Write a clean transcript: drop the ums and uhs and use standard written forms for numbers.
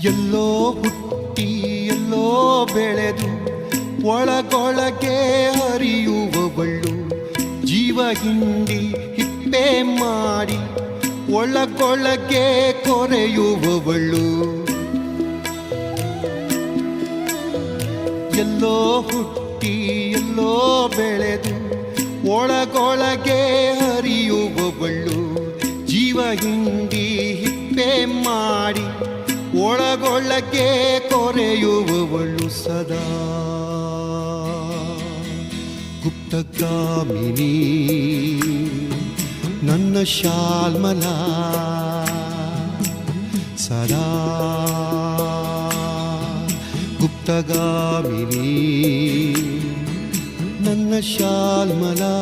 ಎಲ್ಲೋ ಹುಟ್ಟಿ ಎಲ್ಲೋ ಬೆಳೆದು ಒಳಗೊಳಗೆ ಹರಿಯುವವಳು, ಜೀವ ಹಿಂಡಿ ಹಿಪ್ಪೆ ಮಾಡಿ ಒಳಗೊಳಗೆ ಕೊರೆಯುವವಳು. ಎಲ್ಲೋ ಹುಟ್ಟಿ ಎಲ್ಲೋ ಬೆಳೆದು ಒಳಗೊಳಗೆ ಹರಿಯುವವಳು, ಜೀವ ಹಿಂಡಿ ಹಿಪ್ಪೆ ಮಾಡಿ ಒಳಗೊಳಗೆ ಕೊರೆಯುವವಳು. ಸದಾ ಗುಪ್ತಗಾಮಿನಿ ನನ್ನ ಶಾಲ್ಮಲಾ, ಸದಾ ಗುಪ್ತಗಾಮಿನಿ ನನ್ನ ಶಾಲ್ಮಲಾ.